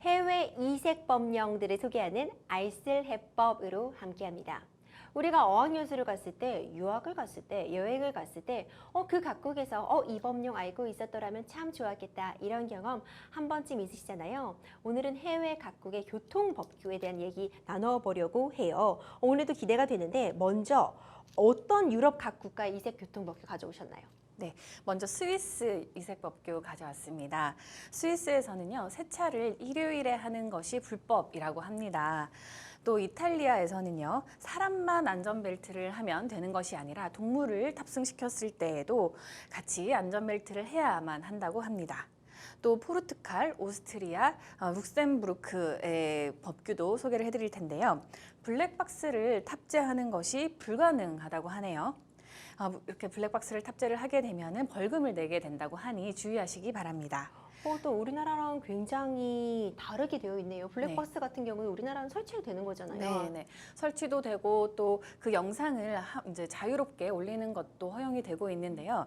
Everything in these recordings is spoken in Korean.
해외 이색 법령들을 소개하는 알쓸 해법으로 함께합니다. 우리가 어학연수를 갔을 때, 유학을 갔을 때, 여행을 갔을 때, 그 각국에서 이 법령 알고 있었더라면 참 좋았겠다 이런 경험 한 번쯤 있으시잖아요. 오늘은 해외 각국의 교통법규에 대한 얘기 나눠보려고 해요. 오늘도 기대가 되는데 먼저 어떤 유럽 각 국가의 이색 교통법규 가져오셨나요? 네, 먼저 스위스 이색법규 가져왔습니다. 스위스에서는요, 세차를 일요일에 하는 것이 불법이라고 합니다. 또 이탈리아에서는요, 사람만 안전벨트를 하면 되는 것이 아니라 동물을 탑승시켰을 때에도 같이 안전벨트를 해야만 한다고 합니다. 또 포르투갈, 오스트리아, 룩셈부르크의 법규도 소개를 해드릴 텐데요. 블랙박스를 탑재하는 것이 불가능하다고 하네요. 이렇게 블랙박스를 탑재를 하게 되면 벌금을 내게 된다고 하니 주의하시기 바랍니다. 또 우리나라랑 굉장히 다르게 되어 있네요. 블랙박스 같은 경우는 우리나라는 설치가 되는 거잖아요. 네. 설치도 되고 또 그 영상을 이제 자유롭게 올리는 것도 허용이 되고 있는데요.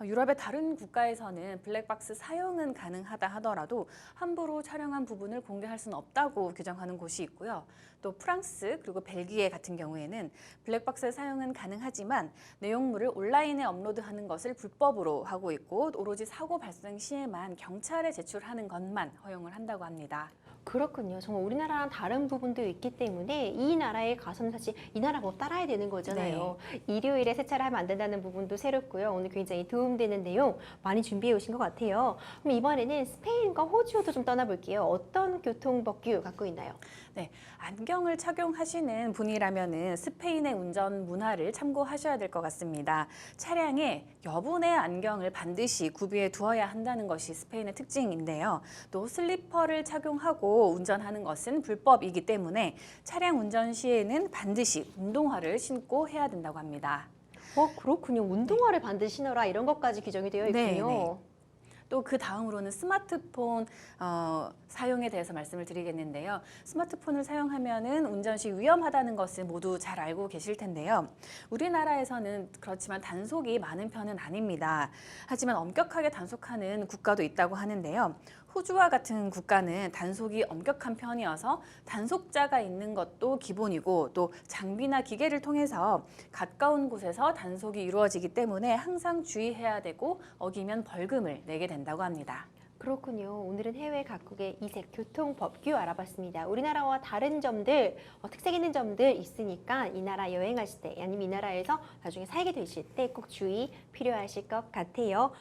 유럽의 다른 국가에서는 블랙박스 사용은 가능하다 하더라도 함부로 촬영한 부분을 공개할 수는 없다고 규정하는 곳이 있고요. 또 프랑스 그리고 벨기에 같은 경우에는 블랙박스 사용은 가능하지만 내용물을 온라인에 업로드하는 것을 불법으로 하고 있고 오로지 사고 발생 시에만 경찰에 제출하는 것만 허용을 한다고 합니다. 그렇군요. 정말 우리나라랑 다른 부분도 있기 때문에 이 나라에 가서는 사실 이 나라 법 따라야 되는 거잖아요. 네. 일요일에 세차를 하면 안 된다는 부분도 새롭고요. 오늘 굉장히 도움되는 내용 많이 준비해 오신 것 같아요. 그럼 이번에는 스페인과 호주도 좀 떠나볼게요. 어떤 교통법규 갖고 있나요? 네, 안경을 착용하시는 분이라면은 스페인의 운전 문화를 참고하셔야 될 것 같습니다. 차량에 여분의 안경을 반드시 구비해 두어야 한다는 것이 스페인의 특징인데요. 또 슬리퍼를 착용하고 운전하는 것은 불법이기 때문에 차량 운전 시에는 반드시 운동화를 신고 해야 된다고 합니다. 그렇군요. 운동화를 반드시 신어라 이런 것까지 규정이 되어 있군요. 네. 또 그 다음으로는 스마트폰 사용에 대해서 말씀을 드리겠는데요. 스마트폰을 사용하면은 운전 시 위험하다는 것을 모두 잘 알고 계실 텐데요. 우리나라에서는 그렇지만 단속이 많은 편은 아닙니다. 하지만 엄격하게 단속하는 국가도 있다고 하는데요. 호주와 같은 국가는 단속이 엄격한 편이어서 단속자가 있는 것도 기본이고 또 장비나 기계를 통해서 가까운 곳에서 단속이 이루어지기 때문에 항상 주의해야 되고 어기면 벌금을 내게 된다고 합니다. 그렇군요. 오늘은 해외 각국의 이색 교통법규 알아봤습니다. 우리나라와 다른 점들, 특색 있는 점들 있으니까 이 나라 여행하실 때 아니면 이 나라에서 나중에 살게 되실 때 꼭 주의 필요하실 것 같아요.